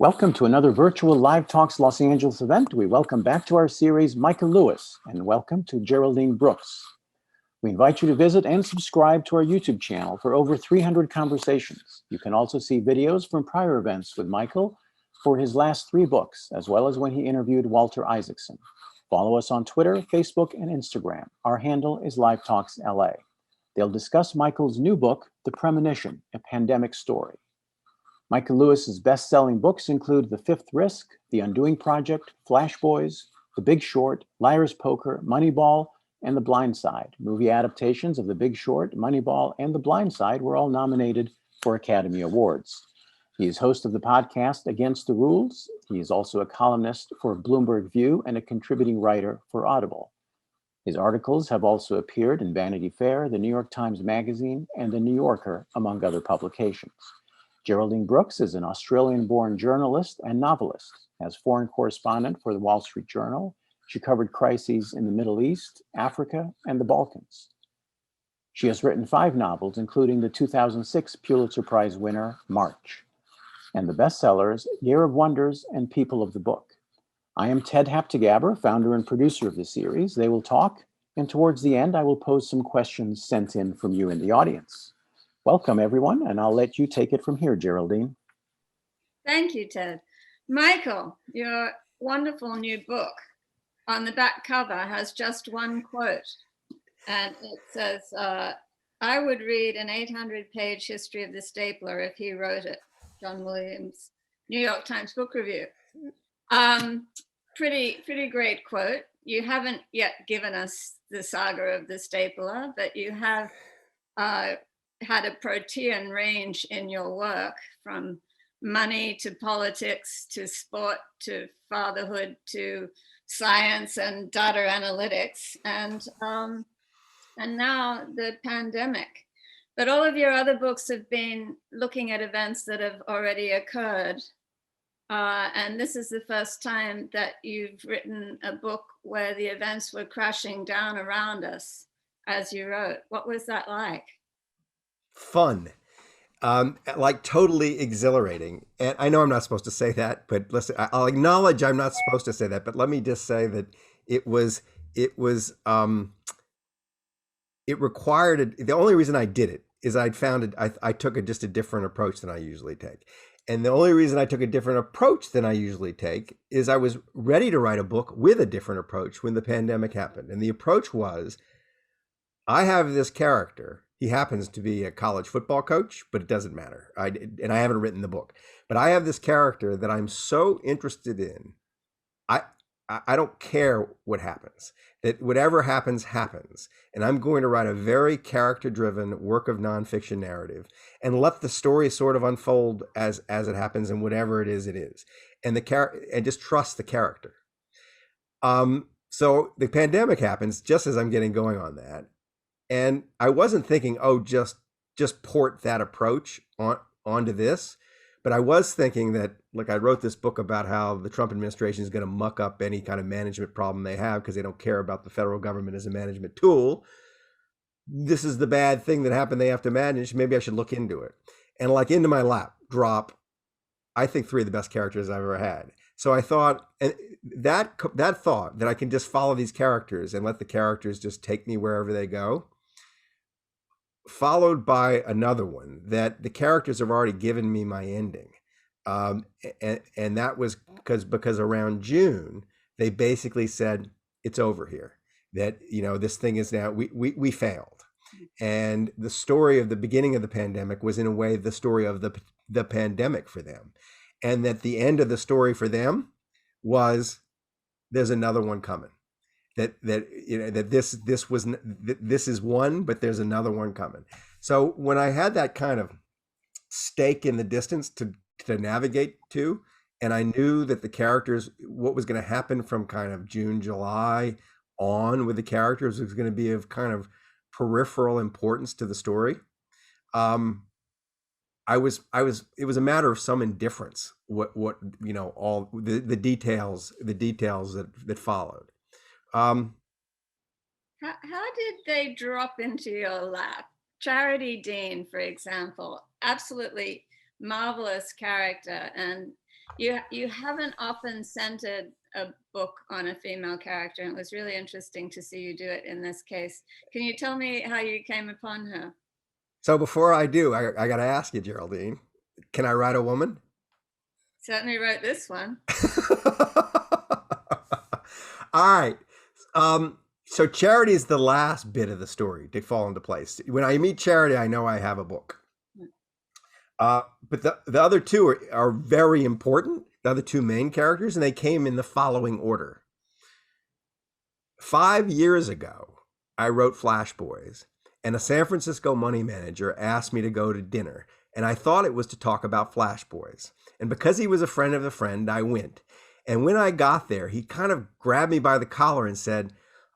Welcome to another virtual Live Talks Los Angeles event. We welcome back to our series Michael Lewis, and welcome to Geraldine Brooks. We invite you to visit and subscribe to our YouTube channel for over 300 conversations. You can also see videos from prior events with Michael for his last 3 books, as well as when he interviewed Walter Isaacson. Follow us on Twitter, Facebook, and Instagram. Our handle is Live Talks LA. They'll discuss Michael's new book, The Premonition, A Pandemic Story. Michael Lewis's best-selling books include The Fifth Risk, The Undoing Project, Flash Boys, The Big Short, Liar's Poker, Moneyball, and The Blind Side. Movie adaptations of The Big Short, Moneyball, and The Blind Side were all nominated for Academy Awards. He is host of the podcast Against the Rules. He is also a columnist for Bloomberg View and a contributing writer for Audible. His articles have also appeared in Vanity Fair, the New York Times Magazine, and The New Yorker, among other publications. Geraldine Brooks is an Australian-born journalist and novelist. As foreign correspondent for the Wall Street Journal, she covered crises in the Middle East, Africa, and the Balkans. She has written 5 novels, including the 2006 Pulitzer Prize winner, March, and the bestsellers Year of Wonders and People of the Book. I am Ted Haptagaber, founder and producer of the series. They will talk, and towards the end, I will pose some questions sent in from you in the audience. Welcome, everyone, and I'll let you take it from here, Geraldine. Thank you, Ted. Michael, your wonderful new book on the back cover has just one quote, and it says, I would read an 800-page history of the stapler if he wrote it. John Williams, New York Times Book Review. Pretty great quote. You haven't yet given us the saga of the stapler, but you have had a protean range in your work, from money to politics to sport to fatherhood to science and data analytics, and now the pandemic. But all of your other books have been looking at events that have already occurred. And this is the first time that you've written a book where the events were crashing down around us as you wrote. What was that like? Fun, like totally exhilarating. And I know I'm not supposed to say that, but listen, I'll acknowledge I'm not supposed to say that, but let me just say that it required, the only reason I did it is I took just a different approach than I usually take. And the only reason I took a different approach than I usually take is I was ready to write a book with a different approach when the pandemic happened. And the approach was, I have this character. He happens to be a college football coach, but it doesn't matter. I haven't written the book, but I have this character that I'm so interested in. I don't care what happens, that whatever happens, happens. And I'm going to write a very character-driven work of nonfiction narrative and let the story sort of unfold as it happens, and whatever it is. And and just trust the character. So the pandemic happens just as I'm getting going on that. And I wasn't thinking, oh, just port that approach onto this. But I was thinking that, like, I wrote this book about how the Trump administration is going to muck up any kind of management problem they have because they don't care about the federal government as a management tool. This is the bad thing that happened. They have to manage. Maybe I should look into it. And like into my lap drop, I think 3 of the best characters I've ever had. So I thought, and that thought that I can just follow these characters and let the characters just take me wherever they go, followed by another one that the characters have already given me my ending. And that was because around June, they basically said, it's over here, that, this thing is now, we failed. And the story of the beginning of the pandemic was in a way the story of the pandemic for them. And that the end of the story for them was, there's another one coming. That this is one, but there's another one coming. So when I had that kind of stake in the distance to navigate to, and I knew that the characters, what was going to happen from kind of June, July on with the characters was going to be of kind of peripheral importance to the story. It was a matter of some indifference, all the details that followed. How did they drop into your lap? Charity Dean, for example, absolutely marvelous character. And You haven't often centered a book on a female character, and it was really interesting to see you do it in this case. Can you tell me how you came upon her? So before I do, I got to ask you, Geraldine, can I write a woman? Certainly wrote this one. All right. So Charity is the last bit of the story to fall into place. When I meet Charity, I know I have a book. But the other two are very important, the other two main characters, and they came in the following order. 5 years ago, I wrote Flash Boys, and a San Francisco money manager asked me to go to dinner, and I thought it was to talk about Flash Boys. And because he was a friend of a friend, I went. And when I got there, he kind of grabbed me by the collar and said,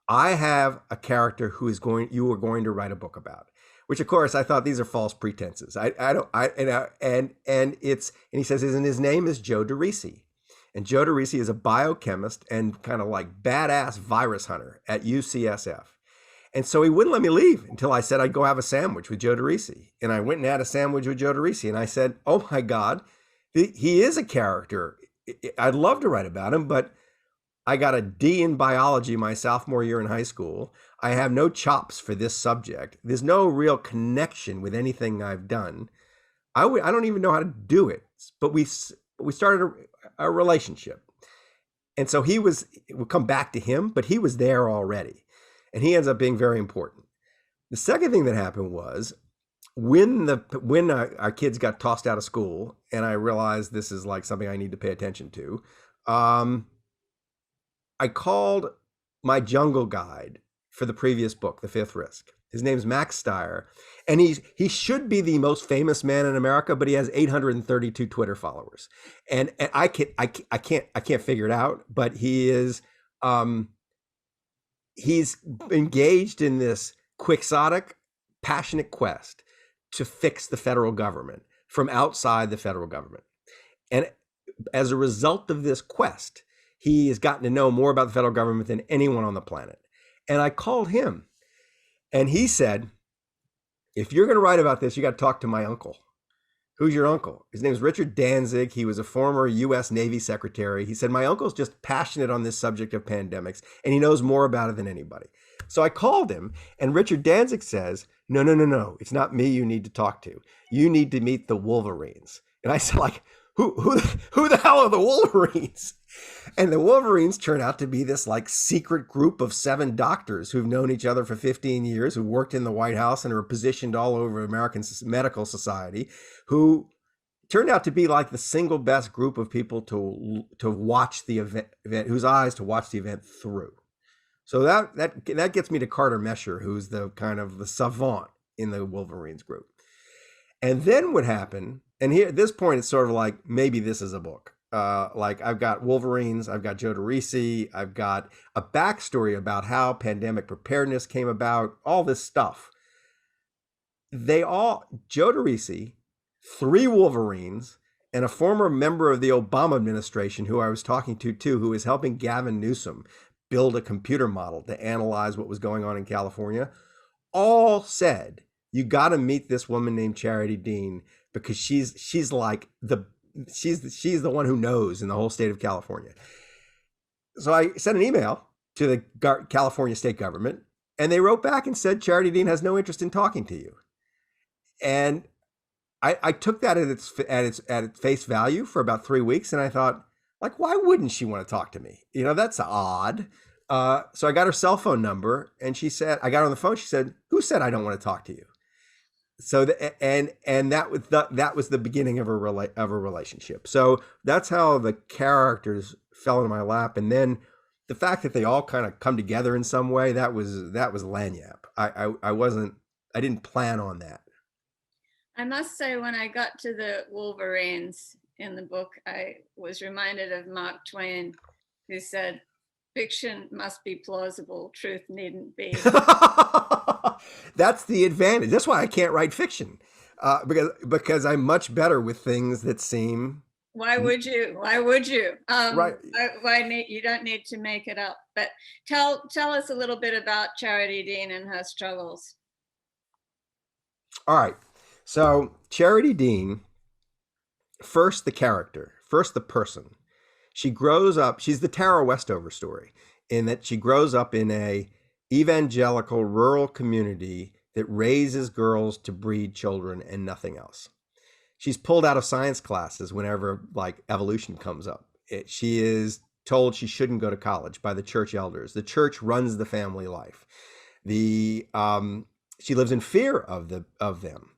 I have a character who you are going to write a book about. Which, of course, I thought these are false pretenses. And he says, and his name is Joe DeRisi. And Joe DeRisi is a biochemist and kind of like badass virus hunter at UCSF. And so he wouldn't let me leave until I said I'd go have a sandwich with Joe DeRisi. And I went and had a sandwich with Joe DeRisi. And I said, oh my God, he is a character. I'd love to write about him, but I got a D in biology my sophomore year in high school. I have no chops for this subject. There's no real connection with anything I've done. I don't even know how to do it. But we started a relationship. And so we'll come back to him, but he was there already. And he ends up being very important. The second thing that happened was when our kids got tossed out of school, and I realized this is like something I need to pay attention to, I called my jungle guide for the previous book, The Fifth Risk. His name's Max Steyer, and he should be the most famous man in America, but he has 832 Twitter followers, and I can't figure it out. But he is he's engaged in this quixotic, passionate quest to fix the federal government from outside the federal government, and as a result of this quest, he has gotten to know more about the federal government than anyone on the planet. And I called him, and he said, if you're going to write about this, you got to talk to my uncle. Who's your uncle? His name is Richard Danzig. He was a former U.S. Navy secretary. He said, my uncle's just passionate on this subject of pandemics, and he knows more about it than anybody. So I called him, and Richard Danzig says, no, it's not me you need to talk to. You need to meet the Wolverines. And I said, like, who the hell are the Wolverines? And the Wolverines turn out to be this like secret group of 7 doctors who've known each other for 15 years, who worked in the White House and are positioned all over American medical society, who turned out to be like the single best group of people to watch the event, whose eyes to watch the event through. So that gets me to Carter Mesher, who's the kind of the savant in the Wolverines group. And then what happened, and here at this point, it's sort of like, maybe this is a book. Like I've got Wolverines, I've got Joe DeRisi, I've got a backstory about how pandemic preparedness came about, all this stuff. Joe DeRisi, 3 Wolverines, and a former member of the Obama administration who I was talking to too, who is helping Gavin Newsom build a computer model to analyze what was going on in California, all said, you got to meet this woman named Charity Dean because she's like she's the one who knows in the whole state of California. So I sent an email to the California state government, and they wrote back and said, Charity Dean has no interest in talking to you. And I took that at its face value for about 3 weeks. And I thought, like, why wouldn't she want to talk to me? You know, that's odd. So I got her cell phone number, and she said, I got her on the phone. She said, who said I don't want to talk to you? So that was the beginning of a relationship. So that's how the characters fell into my lap, and then the fact that they all kind of come together in some way, that was lagniappe. I didn't plan on that. I must say, when I got to the Wolverines in the book, I was reminded of Mark Twain, who said, fiction must be plausible, truth needn't be. That's the advantage. That's why I can't write fiction, because I'm much better with things that seem. Why would you? Right. You don't need to make it up. But tell us a little bit about Charity Dean and her struggles. All right. So Charity Dean, first the character. First, the person. She grows up, she's the Tara Westover story, in that she grows up in a evangelical rural community that raises girls to breed children and nothing else. She's pulled out of science classes whenever like evolution comes up. She is told she shouldn't go to college by the church elders. The church runs the family life. She lives in fear of them.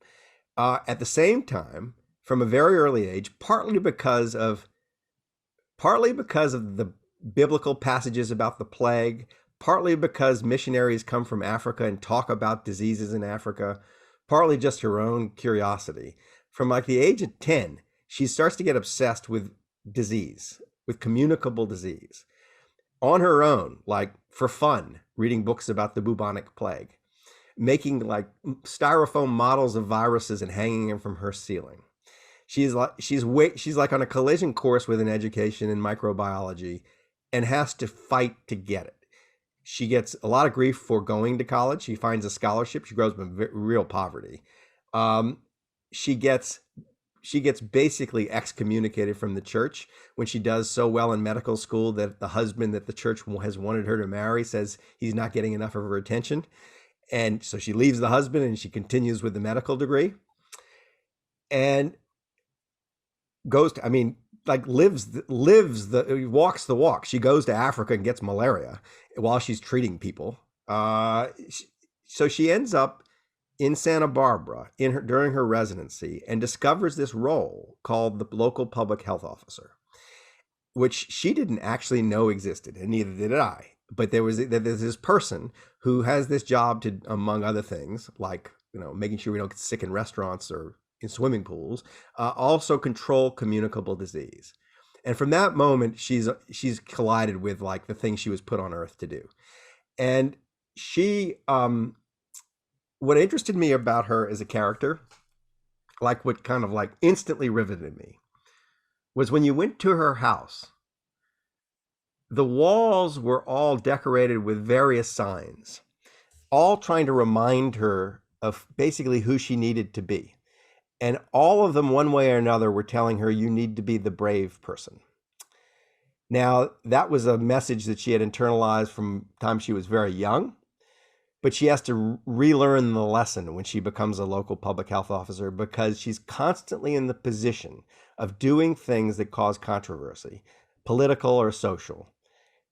At the same time, from a very early age, partly because of the biblical passages about the plague, partly because missionaries come from Africa and talk about diseases in Africa, partly just her own curiosity. From like the age of 10, she starts to get obsessed with disease, with communicable disease, on her own, like for fun, reading books about the bubonic plague, making like styrofoam models of viruses and hanging them from her ceiling. She's like on a collision course with an education in microbiology and has to fight to get it. She gets a lot of grief for going to college. She finds a scholarship. She grows up in real poverty. She gets basically excommunicated from the church when she does so well in medical school that the husband that the church has wanted her to marry says he's not getting enough of her attention. And so she leaves the husband and she continues with the medical degree and walks the walk. She goes to Africa and gets malaria while she's treating people. So she ends up in Santa Barbara during her residency and discovers this role called the local public health officer, which she didn't actually know existed, and neither did I. But there's this person who has this job to, among other things, like making sure we don't get sick in restaurants or in swimming pools, also control communicable disease. And from that moment, she's collided with like the thing she was put on earth to do. And she, what interested me about her as a character, like what kind of like instantly riveted me, was when you went to her house, the walls were all decorated with various signs, all trying to remind her of basically who she needed to be. And all of them, one way or another, were telling her, you need to be the brave person. Now, that was a message that she had internalized from the time she was very young, but she has to relearn the lesson when she becomes a local public health officer, because she's constantly in the position of doing things that cause controversy, political or social,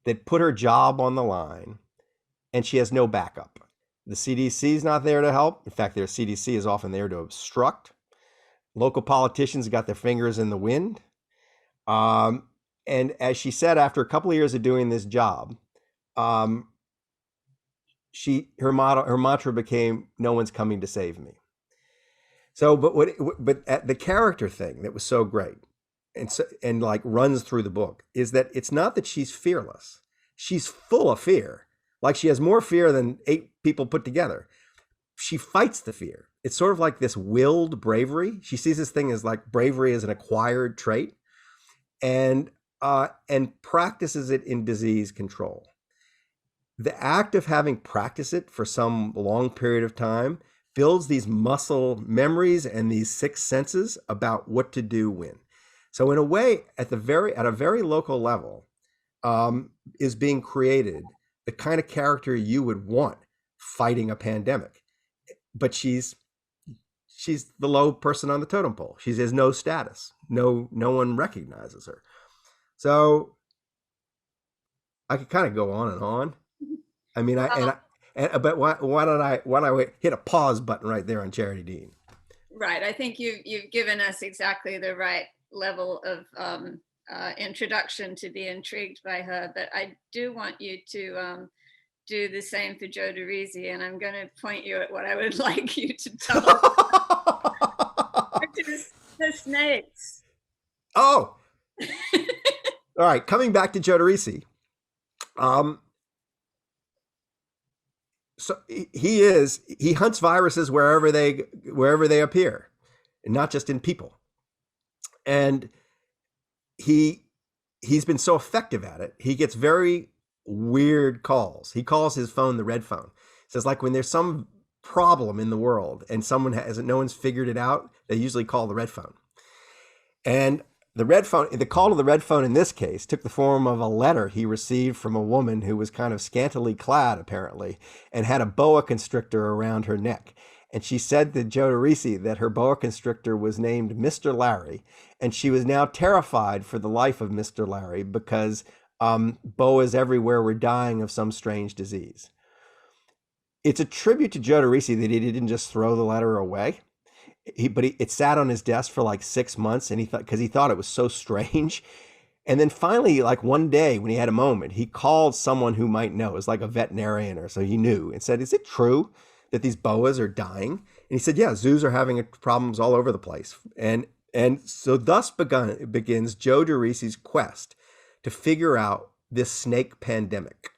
that put her job on the line, and she has no backup. The CDC is not there to help. In fact, their CDC is often there to obstruct. Local politicians got their fingers in the wind. And as she said, after a couple of years of doing this job, her mantra became, no one's coming to save me. So, but the character thing that was so great and like runs through the book is that it's not that she's fearless. She's full of fear. Like she has more fear than 8 people put together. She fights the fear. It's sort of like this willed bravery. She sees this thing as like bravery as an acquired trait, and practices it in disease control. The act of having practiced it for some long period of time builds these muscle memories and these sixth senses about what to do when. So in a way, at a very local level, is being created the kind of character you would want fighting a pandemic. But she's the low person on the totem pole. She has no status. No one recognizes her. So I could kind of go on and on. I mean, but why don't I hit a pause button right there on Charity Dean? Right. I think you've given us exactly the right level of introduction to be intrigued by her. But I do want you to do the same for Joe DeRisi, and I'm going to point you at what I would like you to tell us. Which is the snakes. Oh. All right. Coming back to Joe DeRisi. So he hunts viruses wherever they appear, and not just in people. And he's been so effective at it. He gets very weird calls. He calls his phone the red phone. He says, like, when there's some problem in the world and no one's figured it out, they usually call the red phone. And the call to the red phone in this case took the form of a letter he received from a woman who was kind of scantily clad, apparently, and had a boa constrictor around her neck. And she said to Joe DeRisi that her boa constrictor was named Mr. Larry, and she was now terrified for the life of Mr. Larry because boas everywhere were dying of some strange disease. It's a tribute to Joe DeRisi that he didn't just throw the letter away. It sat on his desk for like 6 months, and he thought it was so strange. And then finally, like one day when he had a moment, he called someone who might know. It was like a veterinarian or so he knew, and said, "Is it true that these boas are dying?" And he said, "Yeah, zoos are having problems all over the place." And so thus begins Joe DeRisi's quest to figure out this snake pandemic.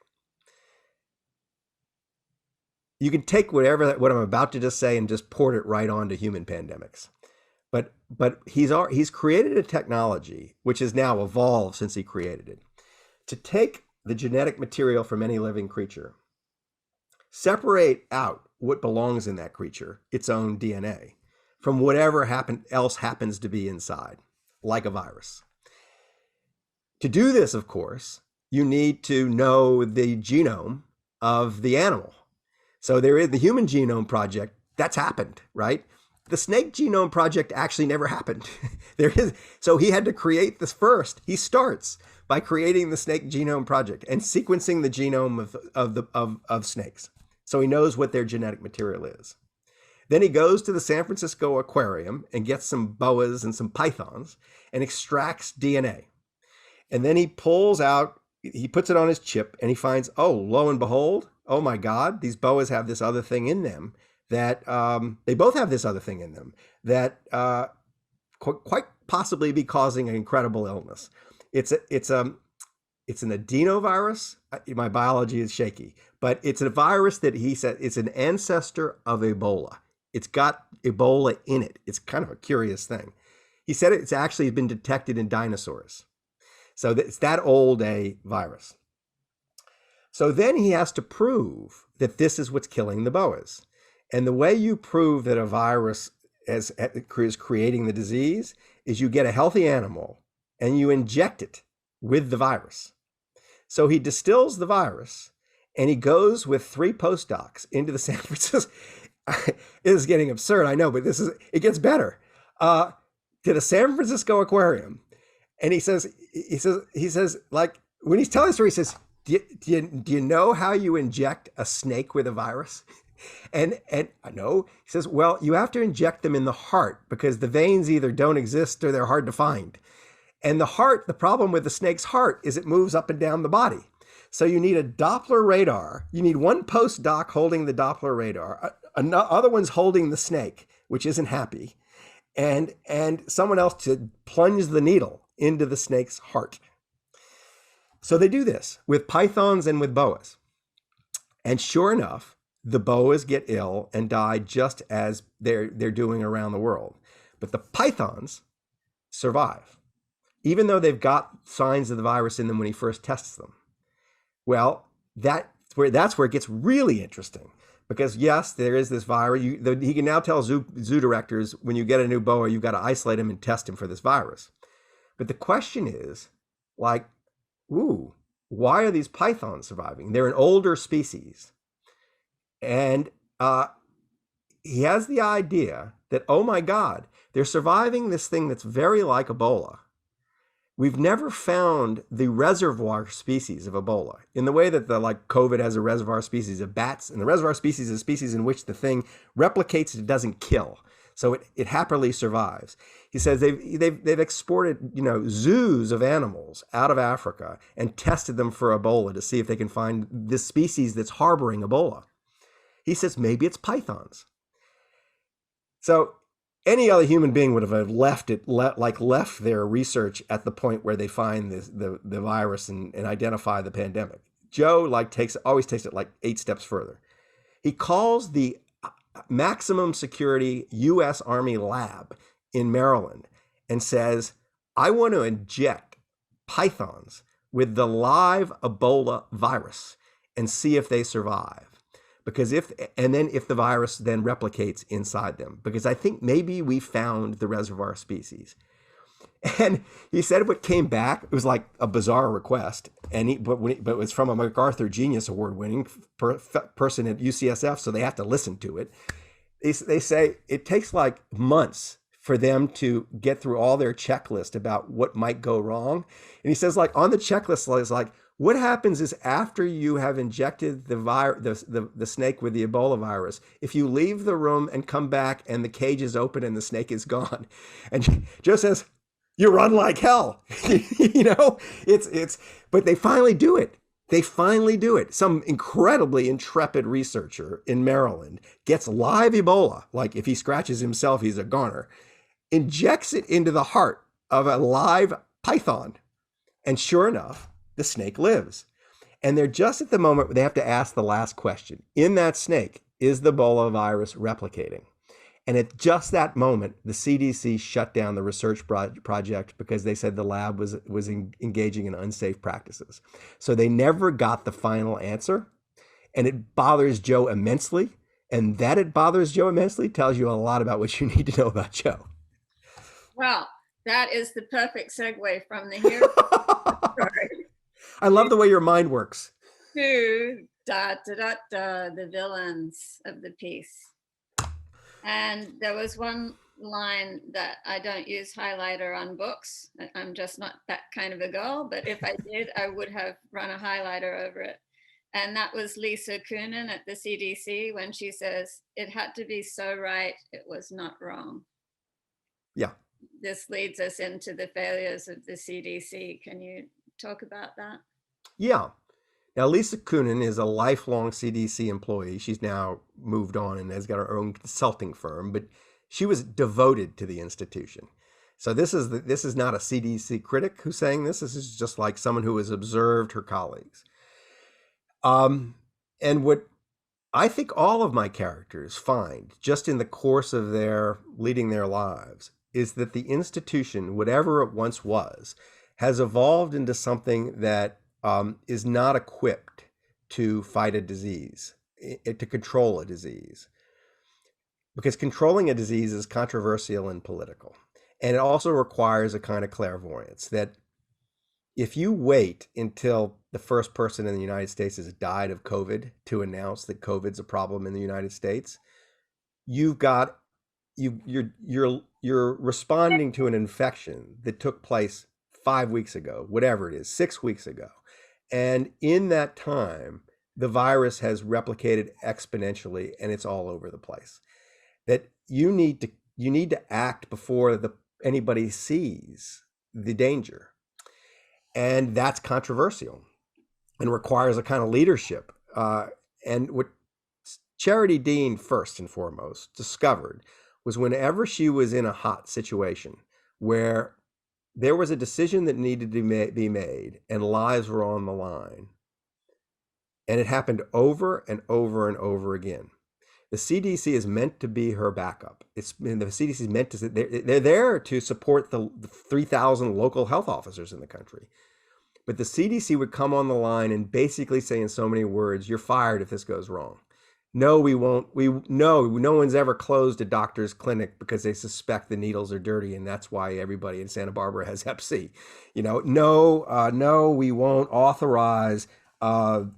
You can take what I'm about to just say and just port it right on to human pandemics. But he's created a technology which has now evolved since he created it to take the genetic material from any living creature, separate out what belongs in that creature, its own DNA, from whatever else happens to be inside, like a virus. To do this, of course, you need to know the genome of the animal. So there is the Human Genome Project. That's happened, right? The Snake Genome Project actually never happened. So he had to create this first. He starts by creating the Snake Genome Project and sequencing the genome of snakes, so he knows what their genetic material is. Then he goes to the San Francisco Aquarium and gets some boas and some pythons and extracts DNA. And then he puts it on his chip, and he finds, oh, lo and behold, oh my God, these boas have this other thing in them that they both have this other thing in them that quite possibly be causing an incredible illness. It's an adenovirus. My biology is shaky, but it's a virus that he said it's an ancestor of Ebola. It's got Ebola in it. It's kind of a curious thing. He said it's actually been detected in dinosaurs. So it's that old a virus. So then he has to prove that this is what's killing the boas. And the way you prove that a virus is creating the disease is you get a healthy animal and you inject it with the virus. So he distills the virus and he goes with 3 postdocs into the San Francisco. It is getting absurd, I know, but it gets better. To the San Francisco Aquarium. And he says, like, when he's telling the story, he says, do you know how you inject a snake with a virus? And I know. He says, well, you have to inject them in the heart because the veins either don't exist or they're hard to find. And the problem with the snake's heart is it moves up and down the body. So you need a Doppler radar. You need one postdoc holding the Doppler radar, other one's holding the snake, which isn't happy, and someone else to plunge the needle into the snake's heart. So they do this with pythons and with boas. And sure enough, the boas get ill and die just as they're doing around the world. But the pythons survive, even though they've got signs of the virus in them when he first tests them. Well, that's where it gets really interesting. Because yes, there is this virus. He can now tell zoo directors, when you get a new boa, you've got to isolate him and test him for this virus. But the question is, like, why are these pythons surviving? They're an older species. And he has the idea that, oh my God, they're surviving this thing that's very like Ebola. We've never found the reservoir species of Ebola in the way that COVID has a reservoir species of bats, and the reservoir species is a species in which the thing replicates, it doesn't kill. So it happily survives. He says they've exported, zoos of animals out of Africa and tested them for Ebola to see if they can find this species that's harboring Ebola. He says maybe it's pythons. So any other human being would have left their research at the point where they find the virus and identify the pandemic. Joe always takes it like 8 steps further. He calls the maximum security U.S. Army lab in Maryland and says, I want to inject pythons with the live Ebola virus and see if they survive. Because if the virus then replicates inside them, because I think maybe we found the reservoir species. And he said what came back, it was like a bizarre request. But it was from a MacArthur Genius Award winning person at UCSF, so they have to listen to it. They say it takes like months for them to get through all their checklist about what might go wrong. And he says, like, on the checklist is like, what happens is after you have injected the snake with the Ebola virus, if you leave the room and come back and the cage is open and the snake is gone. And Joe says, you run like hell. But they finally do it. They finally do it. Some incredibly intrepid researcher in Maryland gets live Ebola, like if he scratches himself, he's a goner, injects it into the heart of a live python. And sure enough, the snake lives. And they're just at the moment where they have to ask the last question. In that snake, is the Ebola virus replicating? And at just that moment, the CDC shut down the research project because they said the lab was engaging in unsafe practices. So they never got the final answer. And it bothers Joe immensely. And that it bothers Joe immensely tells you a lot about what you need to know about Joe. Well, that is the perfect segue from the hero story. I love the way your mind works. To the villains of the piece. And there was one line that I don't use highlighter on books. I'm just not that kind of a girl, but if I did, I would have run a highlighter over it. And that was Lisa Coonan at the CDC when she says, it had to be so right, it was not wrong. Yeah. This leads us into the failures of the CDC. Can you talk about that? Yeah. Now, Lisa Coonan is a lifelong CDC employee. She's now moved on and has got her own consulting firm, but she was devoted to the institution. So this is not a CDC critic who's saying this. This is just like someone who has observed her colleagues. And what I think all of my characters find just in the course of their leading their lives is that the institution, whatever it once was, has evolved into something that is not equipped to fight a disease, to control a disease. Because controlling a disease is controversial and political. And it also requires a kind of clairvoyance that if you wait until the first person in the United States has died of COVID to announce that COVID's a problem in the United States, you're responding to an infection that took place 5 weeks ago, whatever it is, 6 weeks ago. And in that time, the virus has replicated exponentially and it's all over the place. That you need to act before anybody sees the danger. And that's controversial and requires a kind of leadership. And what Charity Dean, first and foremost, discovered was whenever she was in a hot situation where there was a decision that needed to be made and lives were on the line, and it happened over and over and over again. The CDC is meant to be her backup. The CDC is meant to, they're there to support the 3,000 local health officers in the country. But the CDC would come on the line and basically say in so many words, you're fired if this goes wrong. No, we won't. No one's ever closed a doctor's clinic because they suspect the needles are dirty, and that's why everybody in Santa Barbara has Hep C. No, we won't authorize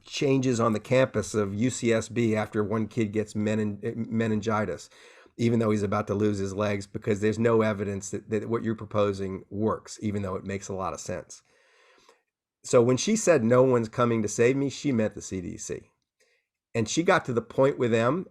changes on the campus of UCSB after one kid gets meningitis, even though he's about to lose his legs, because there's no evidence that what you're proposing works, even though it makes a lot of sense. So when she said no one's coming to save me, she meant the CDC. And she got to the point with them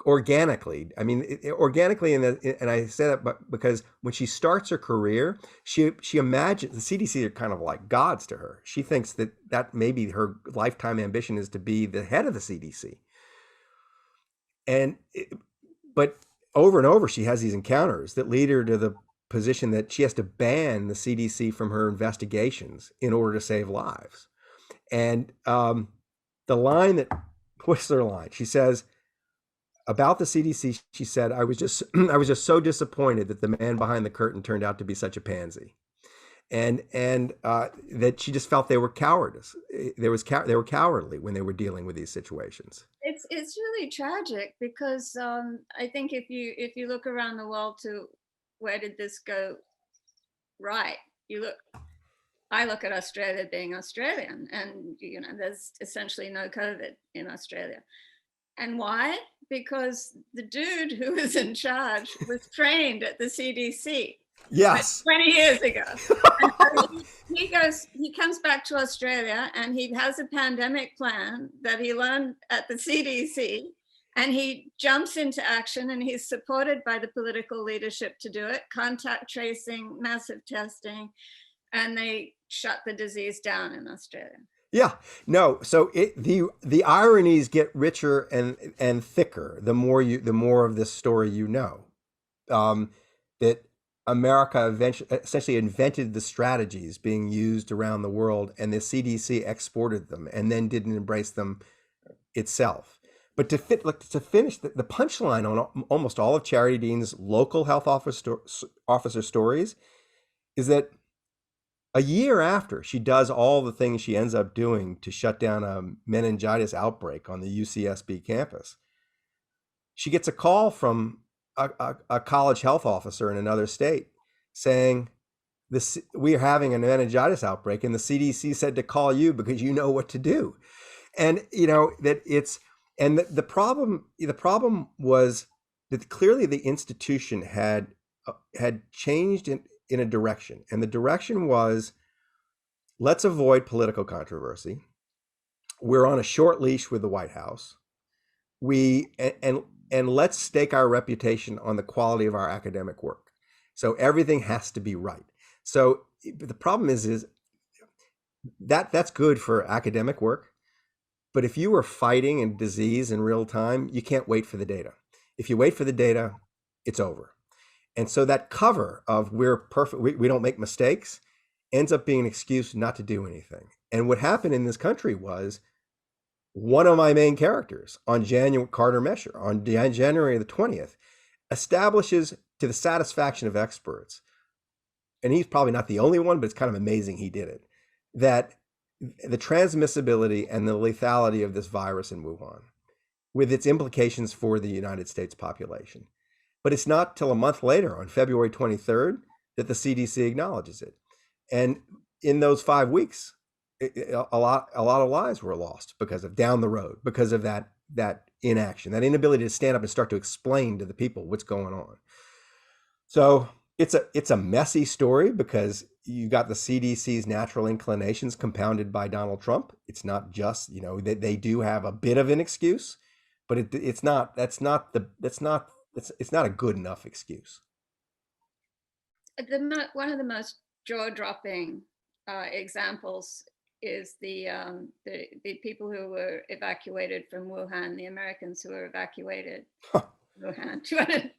organically. I mean, organically, and I say that because when she starts her career, she imagines the CDC are kind of like gods to her. She thinks that maybe her lifetime ambition is to be the head of the CDC. But over and over, she has these encounters that lead her to the position that she has to ban the CDC from her investigations in order to save lives. And the line that what's their line? She says about the CDC, she said, I was just so disappointed that the man behind the curtain turned out to be such a pansy. And that she just felt they were cowardice. They were cowardly when they were dealing with these situations. It's really tragic because I think if you look around the world to where did this go right. I look at Australia being Australian, and there's essentially no COVID in Australia. And why? Because the dude who was in charge was trained at the CDC. Yes. 20 years ago. And so he comes back to Australia, and he has a pandemic plan that he learned at the CDC, and he jumps into action, and he's supported by the political leadership to do it, contact tracing, massive testing, and they shut the disease down in Australia. Yeah, no. So the ironies get richer and thicker the more of this story you know. That America essentially invented the strategies being used around the world, and the CDC exported them and then didn't embrace them itself. But to finish the punchline on almost all of Charity Dean's local health officer stories is that a year after she does all the things she ends up doing to shut down a meningitis outbreak on the UCSB campus, she gets a call from a college health officer in another state saying, we are having a meningitis outbreak, and the CDC said to call you because you know what to do. And the problem was that clearly the institution had changed in a direction, and the direction was, let's avoid political controversy. We're on a short leash with the White House. And let's stake our reputation on the quality of our academic work. So everything has to be right. So the problem is that's good for academic work. But if you are fighting a disease in real time, you can't wait for the data. If you wait for the data, it's over. And so that cover of we're perfect, we don't make mistakes, ends up being an excuse not to do anything. And what happened in this country was, one of my main characters on Carter Mesher on January the 20th establishes, to the satisfaction of experts, and he's probably not the only one, but it's kind of amazing he did it, that the transmissibility and the lethality of this virus in Wuhan, with its implications for the United States population. But it's not till a month later, on February 23rd, that the CDC acknowledges it. And in those 5 weeks, a lot of lives were lost because of down the road, because of that inaction, that inability to stand up and start to explain to the people what's going on. So it's a messy story because you got the CDC's natural inclinations compounded by Donald Trump. It's not just, they do have a bit of an excuse, but it's not a good enough excuse. One of the most jaw-dropping examples is the people who were evacuated from Wuhan, the Americans who were evacuated from Wuhan. Do you want to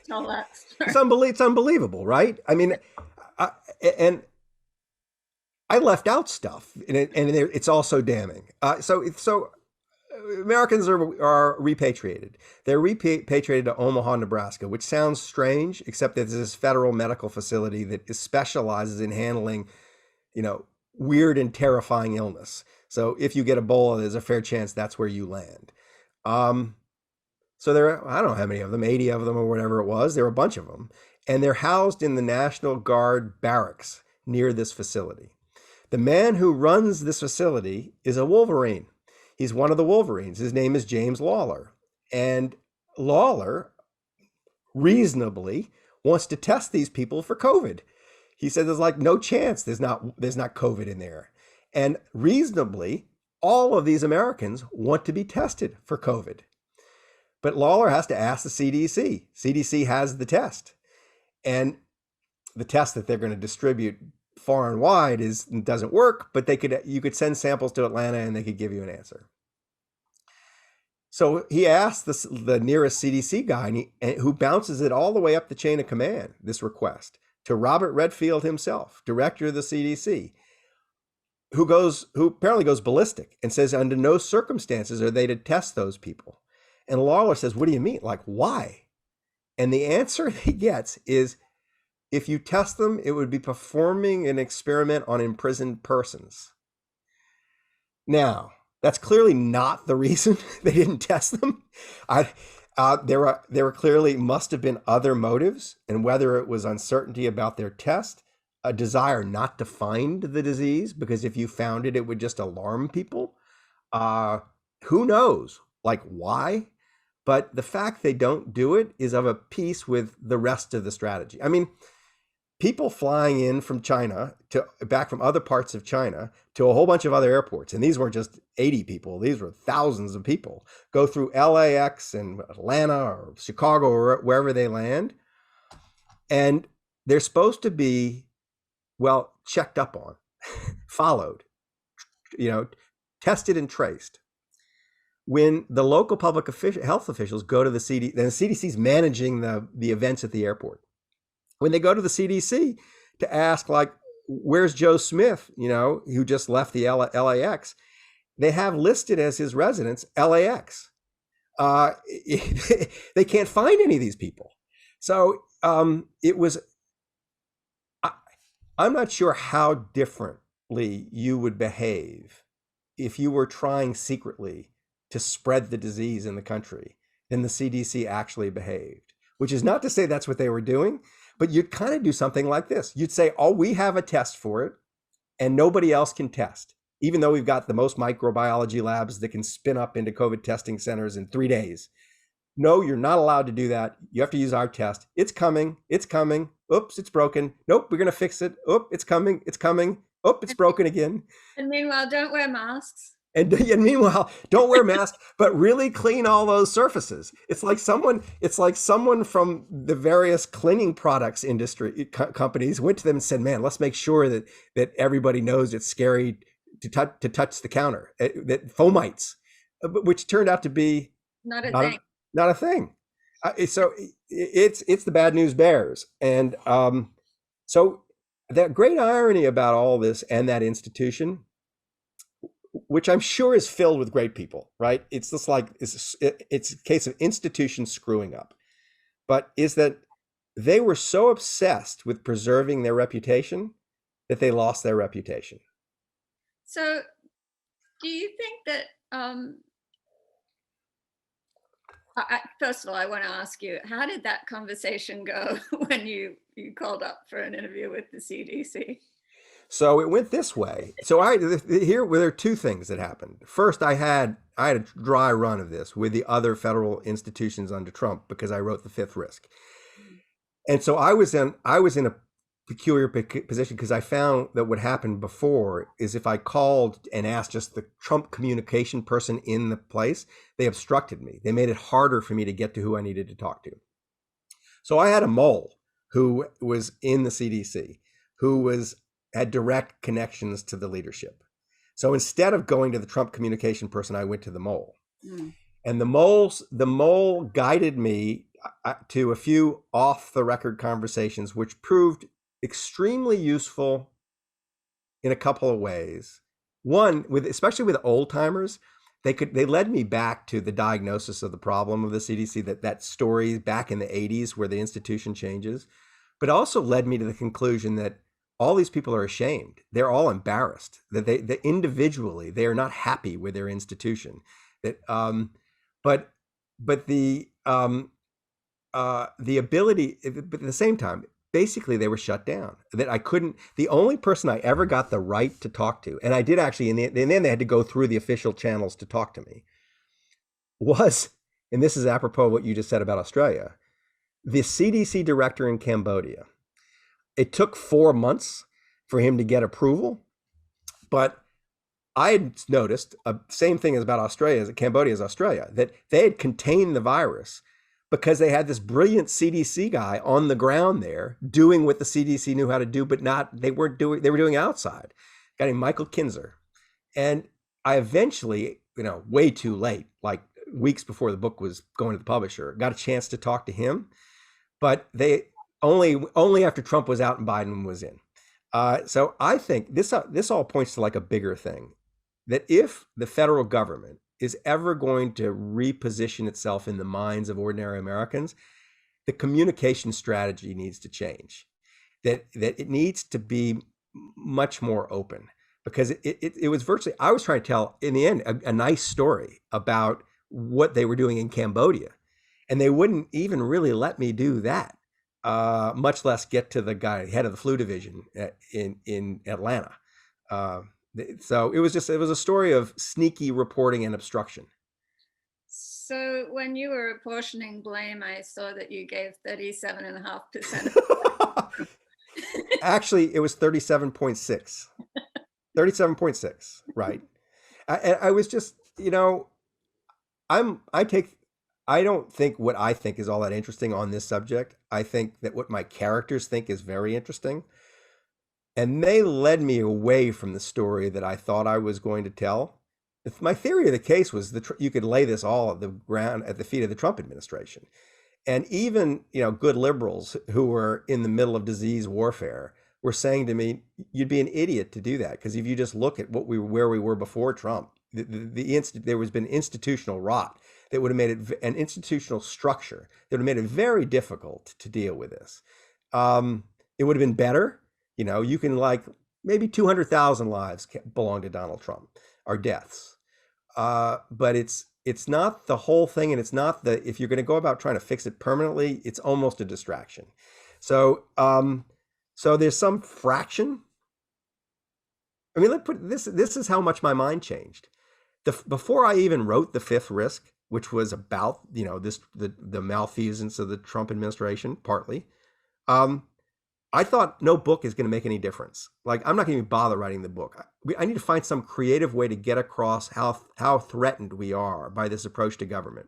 tell that story? It's unbelievable, right? I mean, and I left out stuff, and it's also damning. So Americans are repatriated. They're repatriated to Omaha, Nebraska, which sounds strange, except that there's this federal medical facility that specializes in handling, weird and terrifying illness. So if you get Ebola, there's a fair chance that's where you land. So there are, I don't know how many of them, 80 of them or whatever it was. There were a bunch of them. And they're housed in the National Guard barracks near this facility. The man who runs this facility is a Wolverine. He's one of the Wolverines. His name is James Lawler. And Lawler reasonably wants to test these people for COVID. He said there's like no chance there's not COVID in there. And reasonably, all of these Americans want to be tested for COVID. But Lawler has to ask the CDC. CDC has the test. And the test that they're going to distribute far and wide doesn't work, but you could send samples to Atlanta and they could give you an answer. So he asked the nearest CDC guy, who bounces it all the way up the chain of command, this request, to Robert Redfield himself, director of the CDC, who apparently goes ballistic and says under no circumstances are they to test those people. And Lawler says, what do you mean? Like, why? And the answer he gets is, if you test them, it would be performing an experiment on imprisoned persons. Now, that's clearly not the reason they didn't test them. There were clearly must have been other motives, and whether it was uncertainty about their test, a desire not to find the disease, because if you found it, it would just alarm people. Who knows, like why? But the fact they don't do it is of a piece with the rest of the strategy. I mean, people flying in from China to back from other parts of China to a whole bunch of other airports, and these weren't just 80 people, these were thousands of people, go through LAX and Atlanta or Chicago or wherever they land. And they're supposed to be, well, checked up on, followed, tested and traced. When the local public health officials go to the CDC, then the CDC is managing the events at the airport. When they go to the CDC to ask, like, where's Joe Smith, who just left the LAX, they have listed as his residence LAX. They can't find any of these people. So it was, I'm not sure how differently you would behave if you were trying secretly to spread the disease in the country than the CDC actually behaved, which is not to say that's what they were doing, but you'd kind of do something like this. You'd say, oh, we have a test for it and nobody else can test, even though we've got the most microbiology labs that can spin up into COVID testing centers in 3 days. No, you're not allowed to do that. You have to use our test. It's coming. It's coming. Oops, it's broken. Nope, we're going to fix it. Oop, it's coming. It's coming. Oop, it's broken again. And meanwhile, don't wear masks. And meanwhile, don't wear masks, but really clean all those surfaces. It's like someone from the various cleaning products industry companies went to them and said, "Man, let's make sure that everybody knows it's scary to touch the counter." That fomites, which turned out to be not a thing. So it's the bad news bears, and so that great irony about all this and that institution, which I'm sure is filled with great people, right? It's just like, it's a case of institutions screwing up, but is that they were so obsessed with preserving their reputation that they lost their reputation. So do you think that, first of all, I want to ask you, how did that conversation go when you called up for an interview with the CDC? So it went this way. So there are two things that happened. First, I had a dry run of this with the other federal institutions under Trump because I wrote The Fifth Risk. And so I was in a peculiar position because I found that what happened before is if I called and asked just the Trump communication person in the place, they obstructed me. They made it harder for me to get to who I needed to talk to. So I had a mole who was in the CDC, who had direct connections to the leadership. So instead of going to the Trump communication person, I went to the mole. And the mole guided me to a few off the record conversations, which proved extremely useful in a couple of ways. One, especially with old timers, they led me back to the diagnosis of the problem of the CDC, that story back in the 80s where the institution changes, but also led me to the conclusion that all these people are ashamed. They're all embarrassed that they individually, they are not happy with their institution. That, but the ability, but at the same time, basically they were shut down. That the only person I ever got the right to talk to, and I did actually, and then they had to go through the official channels to talk to me, was, and this is apropos of what you just said about Australia, the CDC director in Cambodia. It took 4 months for him to get approval, but I had noticed same thing as about Australia, as Cambodia as Australia, that they had contained the virus because they had this brilliant CDC guy on the ground there doing what the CDC knew how to do, but they were doing outside. A guy named Michael Kinzer. And I eventually, way too late, like weeks before the book was going to the publisher, got a chance to talk to him, but they only after Trump was out and Biden was in. So I think this all points to like a bigger thing, that if the federal government is ever going to reposition itself in the minds of ordinary Americans, the communication strategy needs to change. That it needs to be much more open, because it was virtually, I was trying to tell in the end a nice story about what they were doing in Cambodia, and they wouldn't even really let me do that. much less get to the guy head of the flu division in Atlanta. So it was a story of sneaky reporting and obstruction. So when you were apportioning blame, I saw that you gave 37.5%. Actually, it was 37.6. 37.6, right? I was just, I don't think what I think is all that interesting on this subject. I think that what my characters think is very interesting. And they led me away from the story that I thought I was going to tell. My theory of the case was that you could lay this all at the feet of the Trump administration. And even, good liberals who were in the middle of disease warfare were saying to me, you'd be an idiot to do that. Because if you just look at where we were before Trump, there has been institutional rot that would have made it an institutional structure that would have made it very difficult to deal with this. It would have been better. You can maybe 200,000 lives belong to Donald Trump, or deaths. But it's not the whole thing. And it's not if you're going to go about trying to fix it permanently, it's almost a distraction. So there's some fraction. I mean, let's put this is how much my mind changed. Before I even wrote The Fifth Risk, which was about, the malfeasance of the Trump administration, partly, I thought no book is going to make any difference. I'm not going to even bother writing the book. I need to find some creative way to get across how threatened we are by this approach to government.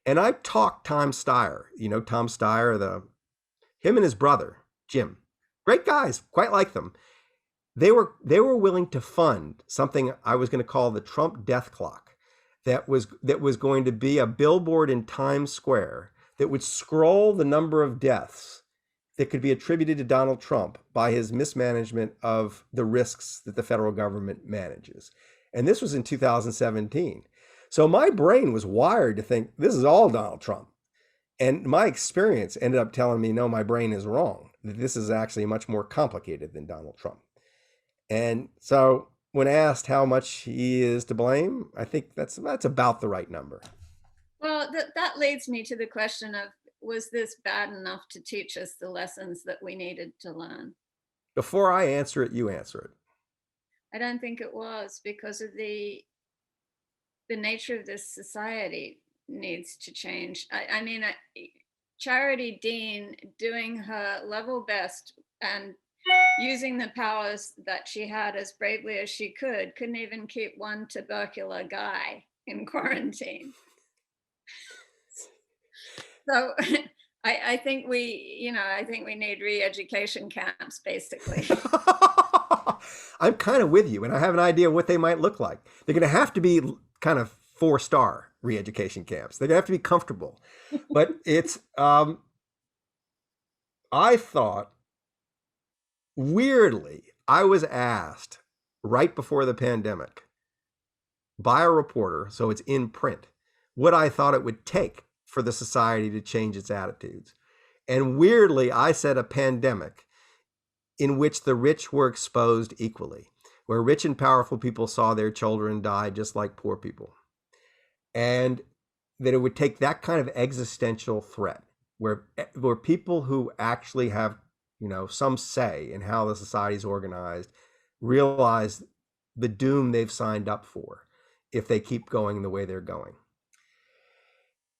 And I talked Tom Steyer, Tom Steyer, him and his brother, Jim, great guys, quite like them. They were willing to fund something I was going to call the Trump death clock, that was going to be a billboard in Times Square that would scroll the number of deaths that could be attributed to Donald Trump by his mismanagement of the risks that the federal government manages. And this was in 2017. So my brain was wired to think this is all Donald Trump. And my experience ended up telling me, no, my brain is wrong, that this is actually much more complicated than Donald Trump. And so when asked how much he is to blame, I think that's about the right number. Well, that leads me to the question of, was this bad enough to teach us the lessons that we needed to learn? Before I answer it, you answer it. I don't think it was, because of the nature of this society needs to change. I mean, Charity Dean doing her level best and using the powers that she had as bravely as she couldn't even keep one tubercular guy in quarantine. So I think we need re-education camps, basically. I'm kind of with you, and I have an idea what they might look like. They're going to have to be kind of 4-star re-education camps. They're going to have to be comfortable. But it's, I thought, weirdly, I was asked right before the pandemic by a reporter, so it's in print, what I thought it would take for the society to change its attitudes. And weirdly, I said a pandemic in which the rich were exposed equally, where rich and powerful people saw their children die just like poor people. And that it would take that kind of existential threat where people who actually have, some say in how the society is organized, realize the doom they've signed up for if they keep going the way they're going.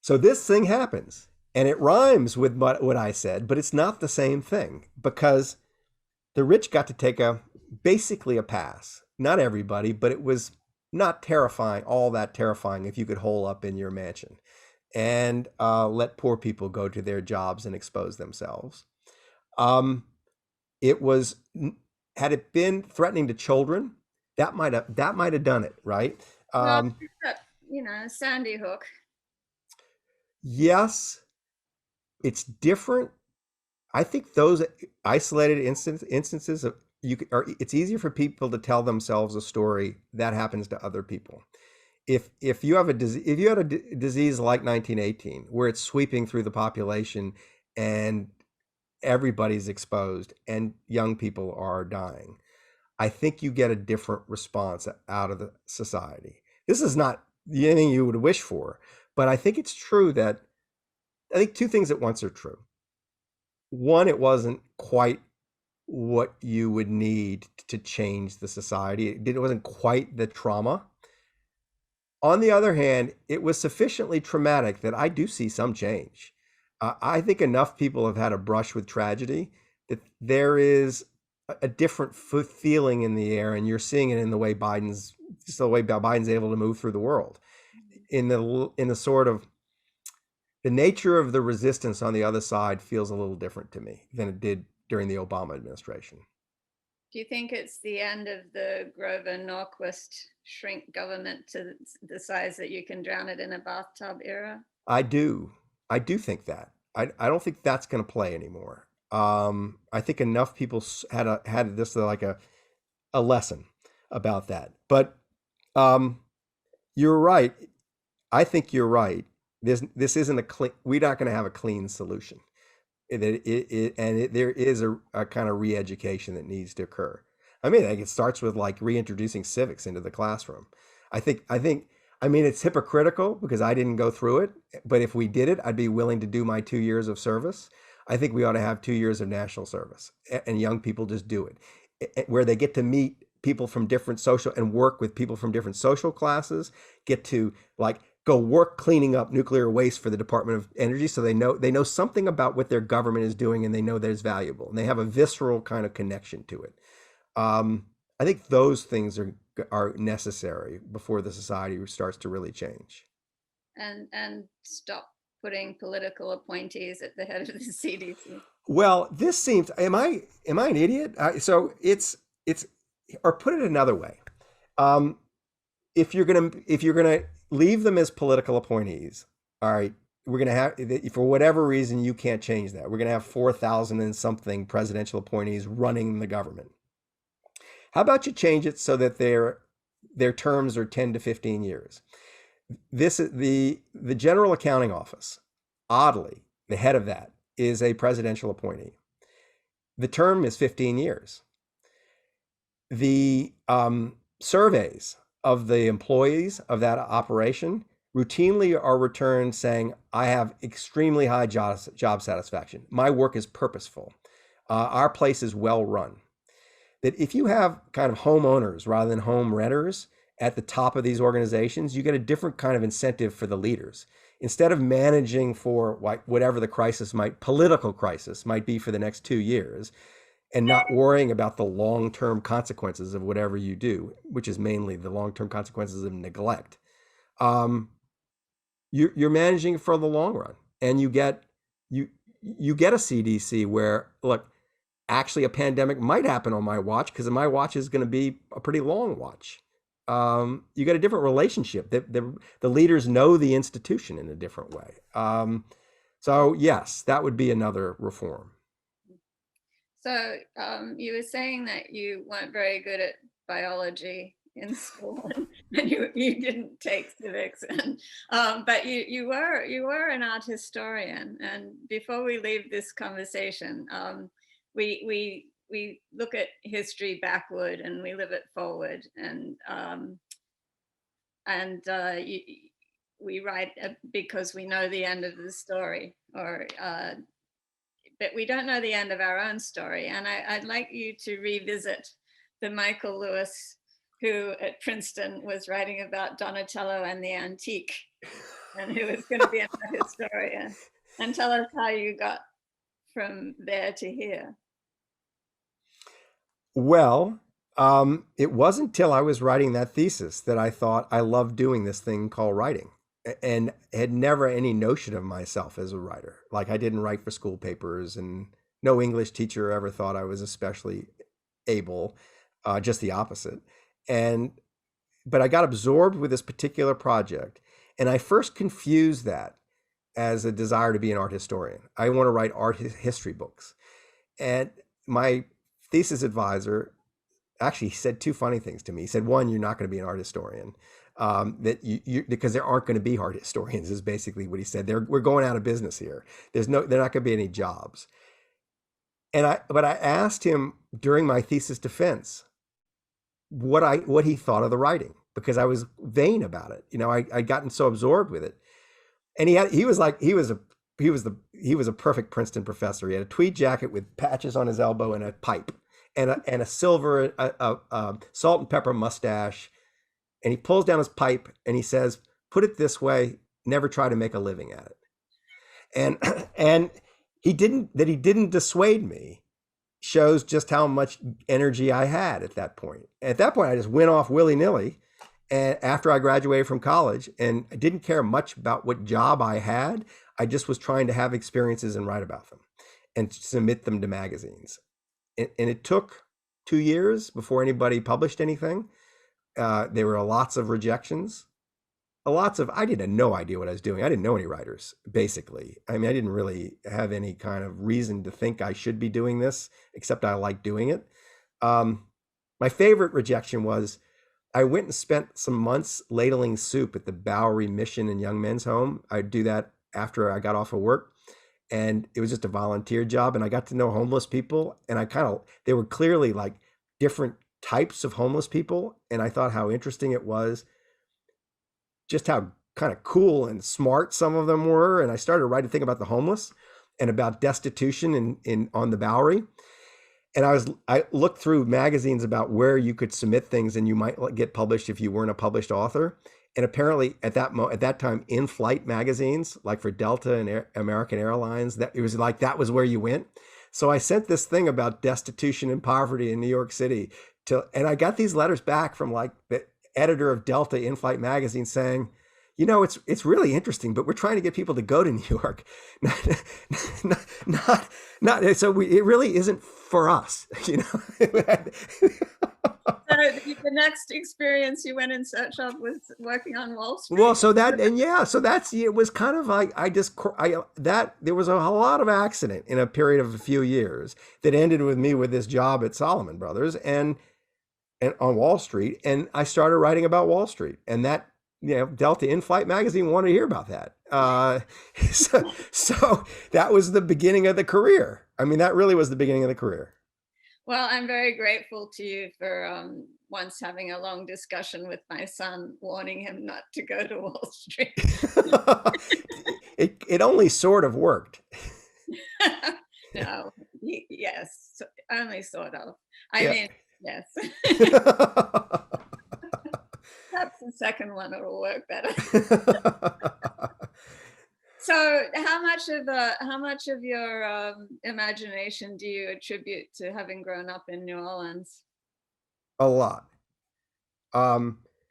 So this thing happens, and it rhymes with what I said, but it's not the same thing, because the rich got to take basically a pass. Not everybody, but it was not all that terrifying if you could hole up in your mansion and let poor people go to their jobs and expose themselves. It was, had it been threatening to children, that might have done it, right? Sandy Hook. Yes, it's different. I think those isolated instances of it's easier for people to tell themselves a story that happens to other people. If you have a disease like 1918, where it's sweeping through the population and everybody's exposed and young people are dying, I think you get a different response out of the society. This is not anything you would wish for, but I think it's true that I think two things at once are true. one, it wasn't quite what you would need to change the society. It wasn't quite the trauma. On the other hand, it was sufficiently traumatic that I do see some change. I think enough people have had a brush with tragedy that there is a different feeling in the air, and you're seeing it in the way Biden's able to move through the world. In the sort of the nature of the resistance on the other side feels a little different to me than it did during the Obama administration. Do you think it's the end of the Grover Norquist shrink government to the size that you can drown it in a bathtub era? I do think that. I don't think that's going to play anymore. I think enough people had this like a lesson about that. But you're right. I think you're right. This isn't a clean. We're not going to have a clean solution. There is a kind of re-education that needs to occur. I mean, I think it starts with like reintroducing civics into the classroom. I mean, it's hypocritical because I didn't go through it, but if we did it, I'd be willing to do my 2 years of service. I think we ought to have 2 years of national service, and young people just do it, where they get to meet people from different social and work with people from different social classes, get to like go work cleaning up nuclear waste for the Department of Energy, so they know something about what their government is doing, and they know that it's valuable, and they have a visceral kind of connection to it. I think those things are necessary before the society starts to really change. And stop putting political appointees at the head of the CDC. Well, this seems. Am I an idiot? So it's or put it another way. If you're gonna leave them as political appointees, all right, we're gonna have, for whatever reason you can't change that. We're gonna have 4,000 and something presidential appointees running the government. How about you change it so that their terms are 10 to 15 years? This is the General Accounting Office. Oddly, the head of that is a presidential appointee. The term is 15 years. The surveys of the employees of that operation routinely are returned saying, I have extremely high job satisfaction. My work is purposeful. Our place is well run. That if you have kind of homeowners rather than home renters at the top of these organizations, you get a different kind of incentive for the leaders. Instead of managing for whatever the political crisis might be for the next 2 years, and not worrying about the long-term consequences of whatever you do, which is mainly the long-term consequences of neglect, you're managing for the long run, and you get a CDC where, look, actually a pandemic might happen on my watch because my watch is going to be a pretty long watch. You get a different relationship. The leaders know the institution in a different way. So yes, that would be another reform. So you were saying that you weren't very good at biology in school, and you didn't take civics, and but you were an art historian. And before we leave this conversation, we look at history backward and we live it forward, and we write because we know the end of the story, but we don't know the end of our own story. And I'd like you to revisit the Michael Lewis who at Princeton was writing about Donatello and the antique, and who was going to be an art historian, and tell us how you got from there to here. Well, it wasn't until I was writing that thesis that I thought I loved doing this thing called writing, and had never any notion of myself as a writer. Like, I didn't write for school papers, and no English teacher ever thought I was especially able, just the opposite. But I got absorbed with this particular project, and I first confused that as a desire to be an art historian. I want to write art history books. And my thesis advisor actually said two funny things to me. He said, one, you're not going to be an art historian, that you because there aren't going to be art historians, is basically what he said. We're going out of business here. There not going to be any jobs. But I asked him during my thesis defense what he thought of the writing, because I was vain about it. I'd gotten so absorbed with it. And he was he was a perfect Princeton professor. He had a tweed jacket with patches on his elbow and a pipe and a silver salt and pepper mustache. And he pulls down his pipe and he says, "Put it this way, never try to make a living at it." And he didn't dissuade me shows just how much energy I had at that point. At that point, I just went off willy-nilly. And after I graduated from college, and I didn't care much about what job I had, I just was trying to have experiences and write about them and submit them to magazines. And it took 2 years before anybody published anything. There were lots of rejections. I had no idea what I was doing. I didn't know any writers, basically. I mean, I didn't really have any kind of reason to think I should be doing this, except I liked doing it. My favorite rejection was I went and spent some months ladling soup at the Bowery Mission and Young Men's Home. I'd do that after I got off of work. And it was just a volunteer job. And I got to know homeless people. And they were clearly like different types of homeless people. And I thought how interesting it was, just how kind of cool and smart some of them were. And I started writing a thing about the homeless and about destitution on the Bowery. And I looked through magazines about where you could submit things and you might get published if you weren't a published author. And apparently at that time, in-flight magazines, like for Delta and American Airlines, that was where you went. So I sent this thing about destitution and poverty in New York City and I got these letters back from like the editor of Delta in-flight magazine saying, it's really interesting, but we're trying to get people to go to New York. So it really isn't for us, So the next experience you went in search of was working on Wall Street. Well, it was kind of like there was a lot of accident in a period of a few years that ended with me with this job at Salomon Brothers and on Wall Street. And I started writing about Wall Street, and that, Delta in-flight magazine wanted to hear about that. So that was the beginning of the career. I mean, that really was the beginning of the career. Well, I'm very grateful to you for once having a long discussion with my son, warning him not to go to Wall Street. It only sort of worked. No, yes, only sort of. I mean, yes. Perhaps the second one will work better. So how much of your imagination do you attribute to having grown up in New Orleans? A lot.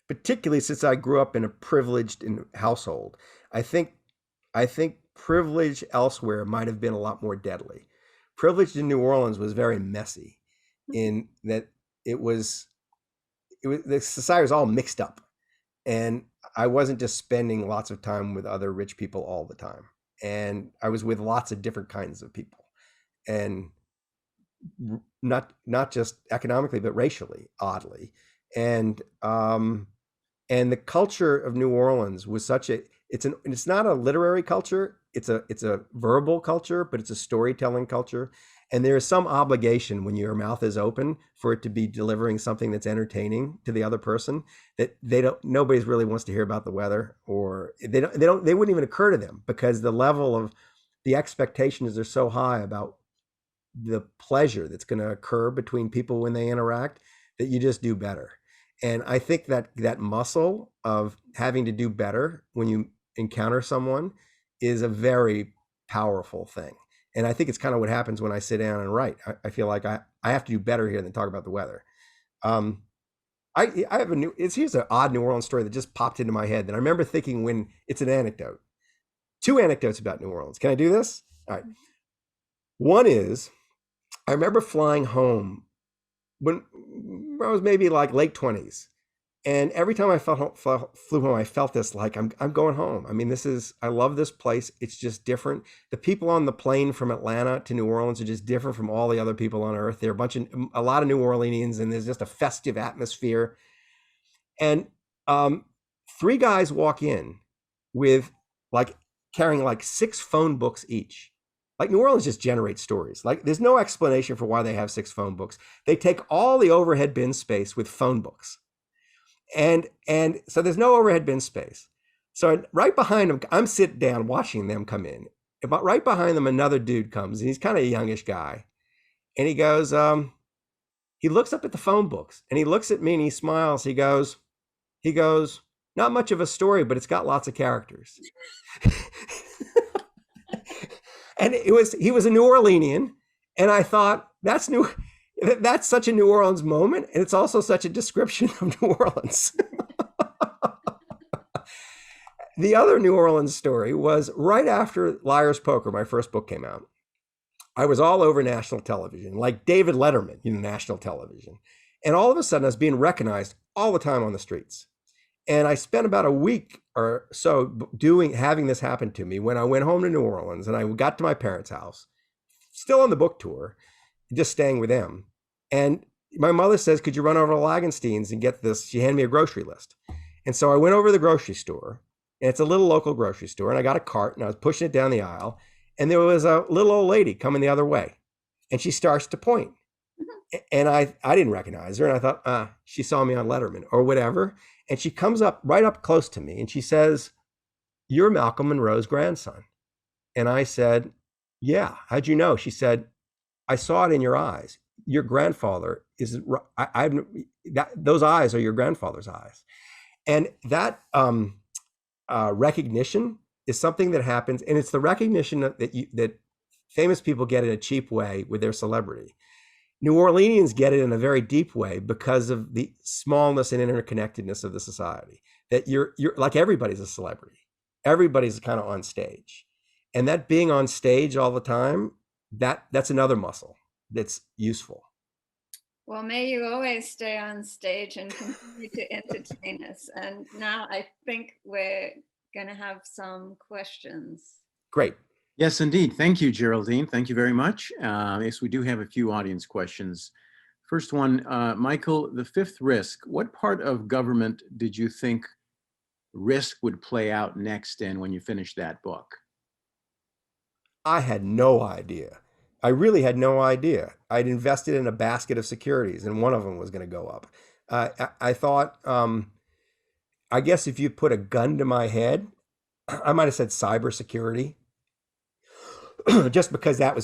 Particularly since I grew up in a privileged household. I think privilege elsewhere might have been a lot more deadly. Privilege in New Orleans was very messy in that the society was all mixed up, and I wasn't just spending lots of time with other rich people all the time. And I was with lots of different kinds of people, and not just economically, but racially, oddly. And the culture of New Orleans was it's not a literary culture. It's a verbal culture, but it's a storytelling culture. And there is some obligation when your mouth is open for it to be delivering something that's entertaining to the other person, that nobody really wants to hear about the weather, or they wouldn't even occur to them, because the level of the expectations are so high about the pleasure that's going to occur between people when they interact, that you just do better. And I think that muscle of having to do better when you encounter someone is a very powerful thing. And I think it's kind of what happens when I sit down and write. I feel like I have to do better here than talk about the weather. Here's an odd New Orleans story that just popped into my head that I remember thinking when it's an anecdote. 2 anecdotes about New Orleans. Can I do this? All right. One is, I remember flying home when I was maybe like late 20s. And every time I flew home, I felt this, like, I'm going home. I mean, I love this place. It's just different. The people on the plane from Atlanta to New Orleans are just different from all the other people on earth. There are a lot of New Orleanians, and there's just a festive atmosphere. And 3 guys walk in with carrying 6 phone books each. Like, New Orleans just generates stories. Like, there's no explanation for why they have 6 phone books. They take all the overhead bin space with phone books. And so there's no overhead bin space. So right behind them, I'm sitting down watching them come in. about right behind them, another dude comes, and he's kind of a youngish guy. And he goes, he looks up at the phone books and he looks at me and he smiles. He goes, not much of a story, but it's got lots of characters. And he was a New Orleanian. And I thought, that's such a New Orleans moment. And it's also such a description of New Orleans. The other New Orleans story was right after Liar's Poker, my first book, came out. I was all over national television, like David Letterman, national television. And all of a sudden I was being recognized all the time on the streets. And I spent about a week or so having this happen to me when I went home to New Orleans and I got to my parents' house, still on the book tour, just staying with them. And my mother says, could you run over to Lagenstein's and get this? She handed me a grocery list. And so I went over to the grocery store, and it's a little local grocery store. And I got a cart and I was pushing it down the aisle. And there was a little old lady coming the other way. And she starts to point. And I didn't recognize her. And I thought, she saw me on Letterman or whatever. And she comes right up close to me and she says, you're Malcolm Monroe's grandson. And I said, yeah, how'd you know? She said, I saw it in your eyes. Your grandfather is, those eyes are your grandfather's eyes. And that recognition is something that happens. And it's the recognition that famous people get in a cheap way with their celebrity. New Orleanians get it in a very deep way because of the smallness and interconnectedness of the society. That you're like, everybody's a celebrity. Everybody's kind of on stage. And that being on stage all the time, that's another muscle that's useful. Well, may you always stay on stage and continue to entertain us. And now I think we're going to have some questions. Great. Yes, indeed. Thank you, Geraldine. Thank you very much. Yes, we do have a few audience questions. First one, Michael, the fifth risk. What part of government did you think risk would play out next in when you finished that book? I had no idea. I really had no idea. I'd invested in a basket of securities and one of them was going to go up. I thought, I guess if you put a gun to my head, I might have said cybersecurity. Just because that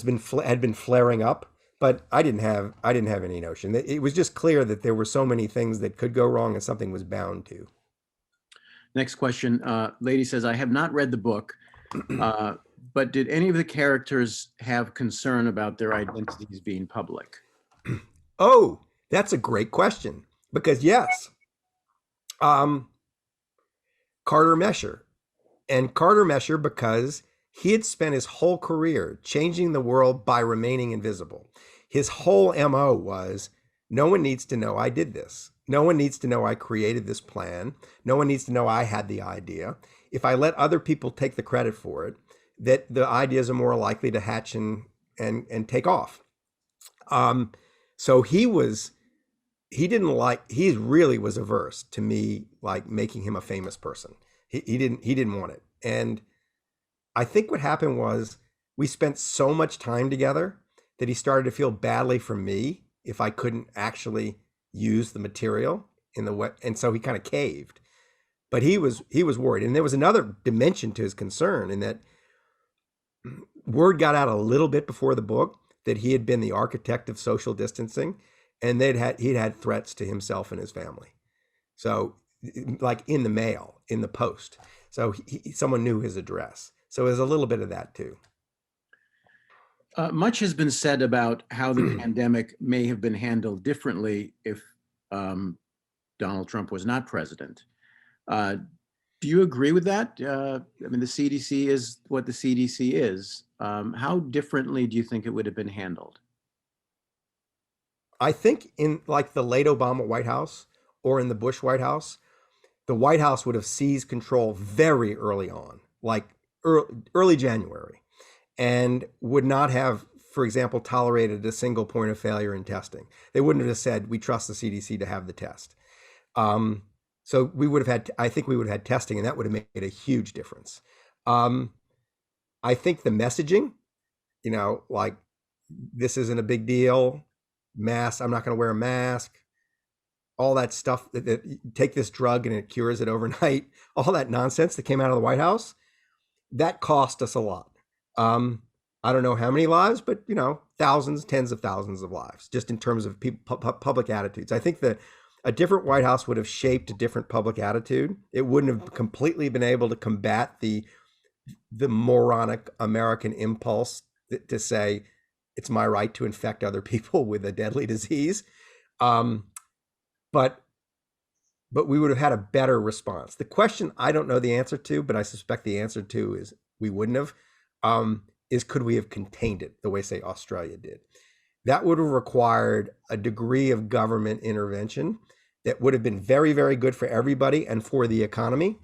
had been flaring up, but I didn't have any notion. It was just clear that there were so many things that could go wrong and something was bound to. Next question. Lady says, I have not read the book, but did any of the characters have concern about their identities being public? Oh, that's a great question. Because yes, Carter Mesher. And Carter Mesher because he had spent his whole career changing the world by remaining invisible. His whole MO was, no one needs to know I did this. No one needs to know I created this plan. No one needs to know I had the idea. If I let other people take the credit for it, that the ideas are more likely to hatch and take off. So he really was averse to me, like, making him a famous person. He didn't want it. And I think what happened was we spent so much time together that he started to feel badly for me if I couldn't actually use the material in the way. And so he kind of caved, but he was worried. And there was another dimension to his concern in that word got out a little bit before the book that he had been the architect of social distancing, and he'd had threats to himself and his family. So, like, in the mail, in the post. So someone knew his address. So there's a little bit of that too. Much has been said about how the pandemic may have been handled differently if Donald Trump was not president. Do you agree with that? I mean, the CDC is what the CDC is. How differently do you think it would have been handled? I think in like the late Obama White House or in the Bush White House, the White House would have seized control very early on, like early January, and would not have, for example, tolerated a single point of failure in testing. They wouldn't have said, we trust the CDC to have the test. So we would have had, I think we would have had testing, and that would have made a huge difference. I think the messaging, like, this isn't a big deal, mask, I'm not going to wear a mask, all that stuff, that take this drug and it cures it overnight, all that nonsense that came out of the White House, that cost us a lot. I don't know how many lives, but thousands, tens of thousands of lives, just in terms of people, public attitudes. I think that a different White House would have shaped a different public attitude. It wouldn't have completely been able to combat the moronic American impulse to say it's my right to infect other people with a deadly disease. But we would have had a better response. The question I don't know the answer to, but I suspect the answer to is we wouldn't have, is could we have contained it the way, say, Australia did? That would have required a degree of government intervention that would have been very, very good for everybody and for the economy.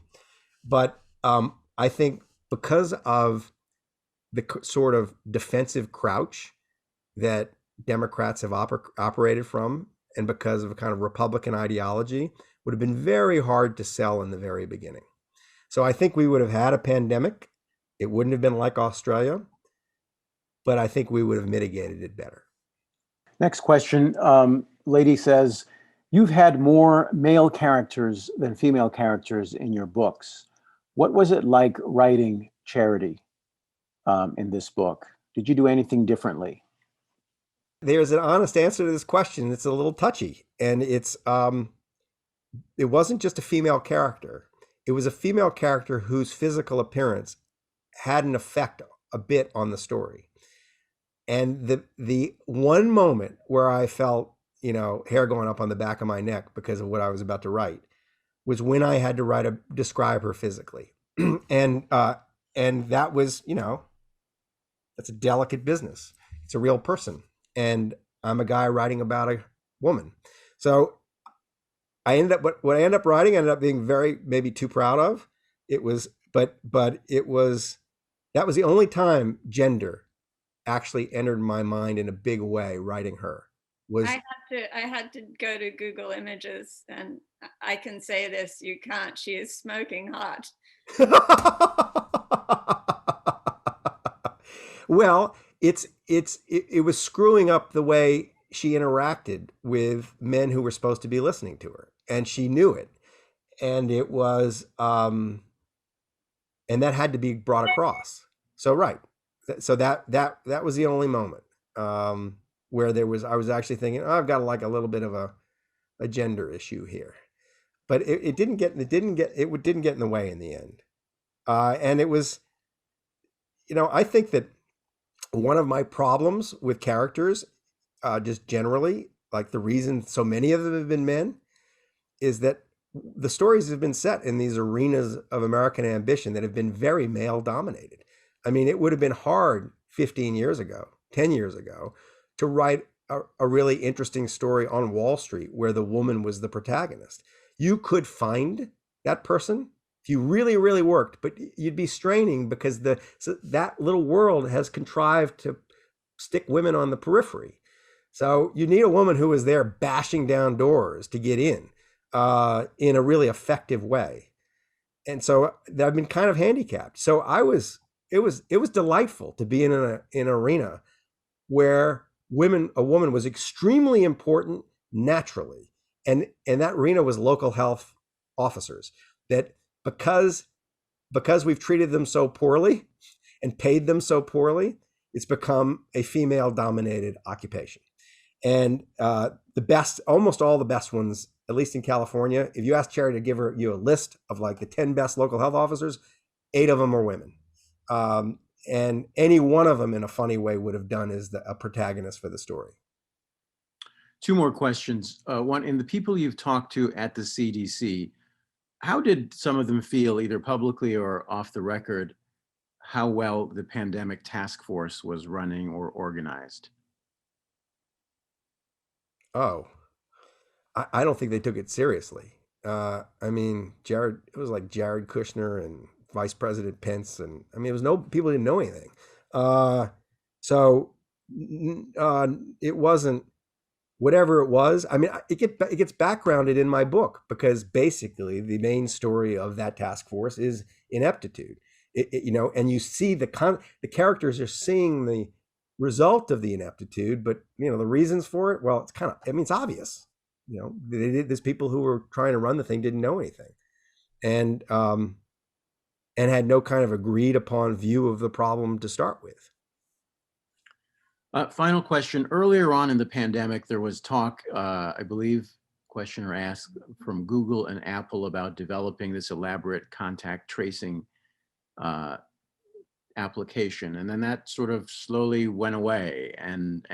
But I think because of the sort of defensive crouch that Democrats have operated from, and because of a kind of Republican ideology, would have been very hard to sell in the very beginning. So I think we would have had a pandemic. It wouldn't have been like Australia, but I think we would have mitigated it better. Next question. Lady says, you've had more male characters than female characters in your books. What was it like writing Charity in this book? Did you do anything differently? There's an honest answer to this question. It's a little touchy, and it wasn't just a female character. It was a female character whose physical appearance had an effect a bit on the story. And the one moment where I felt, hair going up on the back of my neck because of what I was about to write was when I had to describe her physically. and that was, that's a delicate business. It's a real person. And I'm a guy writing about a woman. So what I ended up writing, I ended up being maybe too proud of. It was, but that was the only time gender actually entered my mind in a big way. Writing her was. I had to go to Google Images, and I can say this, you can't. She is smoking hot. Well, it was screwing up the way she interacted with men who were supposed to be listening to her, and she knew it, and it was and that had to be brought across. So that was the only moment where I was actually thinking, oh, I've got like a little bit of a gender issue here, but it didn't get in the way in the end, and it was, I think that one of my problems with characters, just generally, like the reason so many of them have been men, is that the stories have been set in these arenas of American ambition that have been very male dominated. I mean, it would have been hard 15 years ago, 10 years ago, to write a really interesting story on Wall Street where the woman was the protagonist. You could find that person if you really, really worked, but you'd be straining because that little world has contrived to stick women on the periphery. So you need a woman who is there bashing down doors to get in a really effective way. And so I've been kind of handicapped. So it was delightful to be in an arena where a woman was extremely important naturally. And that arena was local health officers, that because we've treated them so poorly and paid them so poorly, it's become a female dominated occupation. And almost all the best ones, at least in California, if you ask Charity to give you a list of like the 10 best local health officers, 8 of them are women. And any one of them in a funny way would have done as a protagonist for the story. 2 more questions. One, in the people you've talked to at the CDC, how did some of them feel, either publicly or off the record, how well the pandemic task force was running or organized? Oh, I don't think they took it seriously. I mean, it was like Jared Kushner and Vice President Pence, and I mean, people didn't know anything. So it wasn't, whatever it was. I mean, it gets backgrounded in my book because basically the main story of that task force is ineptitude. And you see the characters are seeing the result of the ineptitude, but the reasons for it, well, it's obvious. There's people who were trying to run the thing didn't know anything, and and had no kind of agreed upon view of the problem to start with. Final question. Earlier on in the pandemic, there was talk, I believe, questioner asked from Google and Apple about developing this elaborate contact tracing application, and then that sort of slowly went away, and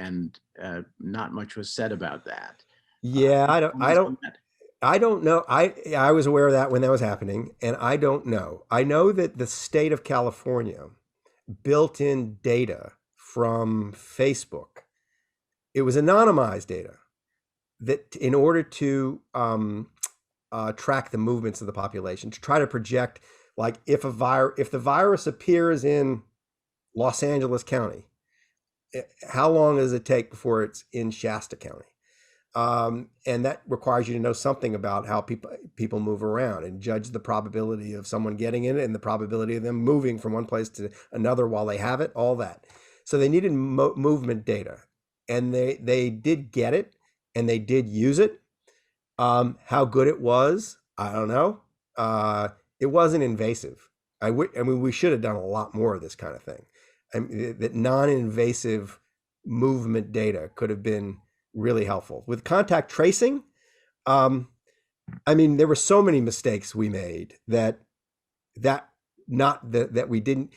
not much was said about that. Yeah, I don't know. I was aware of that when that was happening, and I don't know. I know that the state of California built in data from Facebook. It was anonymized data that in order to track the movements of the population, to try to project, like, if the virus appears in Los Angeles County, how long does it take before it's in Shasta County? And that requires you to know something about how people move around and judge the probability of someone getting in it and the probability of them moving from one place to another while they have it, all that. So they needed movement data, and they did get it, and they did use it. How good it was, I don't know. It wasn't invasive. I mean, we should have done a lot more of this kind of thing. That non-invasive movement data could have been really helpful. With contact tracing, I mean, there were so many mistakes we made that we didn't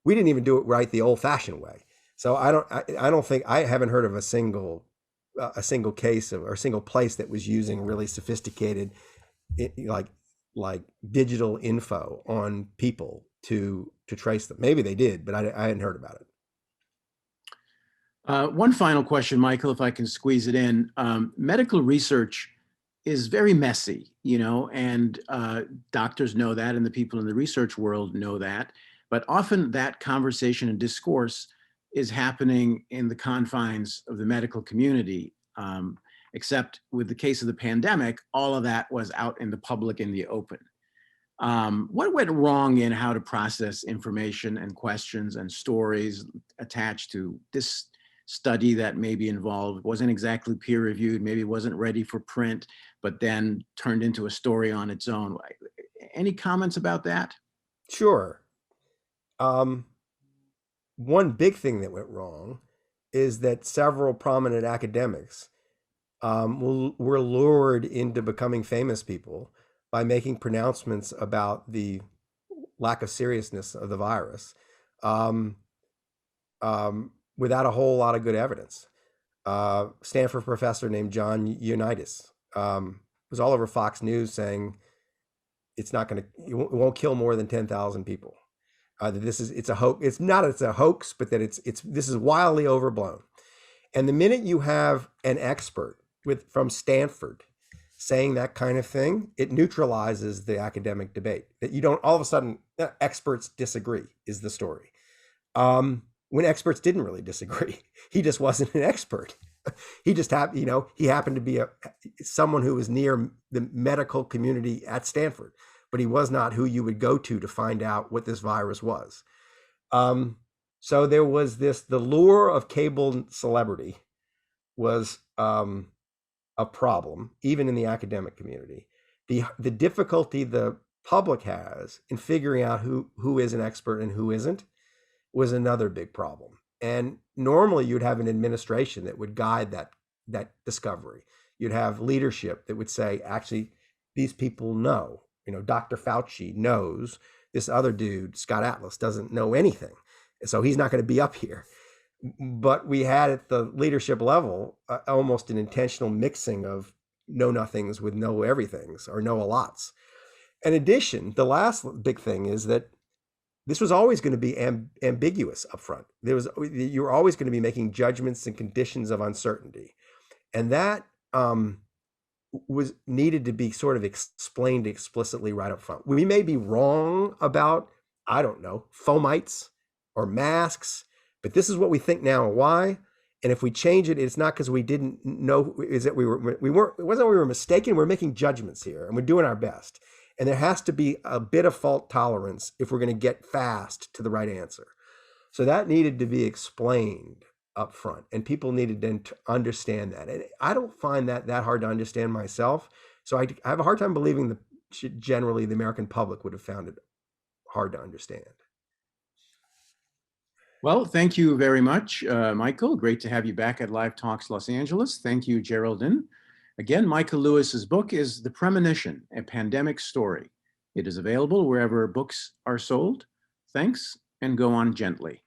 even do it right the old-fashioned way. So I don't think, I haven't heard of a single case or a single place that was using really sophisticated, like digital info on people to trace them. Maybe they did, but I hadn't heard about it. One final question, Michael, if I can squeeze it in. Medical research is very messy, and doctors know that, and the people in the research world know that. But often that conversation and discourse is happening in the confines of the medical community, except with the case of the pandemic, all of that was out in the public, in the open. What went wrong in how to process information and questions and stories attached to this study that maybe wasn't exactly peer reviewed, maybe wasn't ready for print, but then turned into a story on its own? Any comments about that? Sure. One big thing that went wrong is that several prominent academics were lured into becoming famous people by making pronouncements about the lack of seriousness of the virus without a whole lot of good evidence. Stanford professor named John Ioannidis was all over Fox News saying it won't kill more than 10,000 people. It's a hoax. It's a hoax, but that this is wildly overblown. And the minute you have an expert from Stanford saying that kind of thing, it neutralizes the academic debate. That you don't all of a sudden experts disagree is the story. When experts didn't really disagree, he just wasn't an expert. He just he happened to be someone who was near the medical community at Stanford, but he was not who you would go to find out what this virus was. So there was the lure of cable celebrity was a problem, even in the academic community. The difficulty the public has in figuring out who is an expert and who isn't was another big problem. And normally you'd have an administration that would guide that discovery. You'd have leadership that would say, actually, these people know. Dr. Fauci knows. This other dude, Scott Atlas, doesn't know anything. So he's not going to be up here. But we had at the leadership level almost an intentional mixing of know-nothings with know-everythings or know-a-lots. In addition, the last big thing is that this was always going to be ambiguous up front. You were always going to be making judgments and conditions of uncertainty. And that was needed to be sort of explained explicitly right up front. We may be wrong about, I don't know, fomites or masks, but this is what we think now and why. And if we change it, it's not because we didn't know, is that it wasn't we were mistaken. We're making judgments here and we're doing our best. And there has to be a bit of fault tolerance if we're going to get fast to the right answer. So that needed to be explained up front, and people needed then to understand that. And I don't find that hard to understand myself. So I have a hard time believing that generally the American public would have found it hard to understand. Well, thank you very much, Michael. Great to have you back at Live Talks Los Angeles. Thank you, Geraldine. Again, Michael Lewis's book is The Premonition, A Pandemic Story. It is available wherever books are sold. Thanks, and go on gently.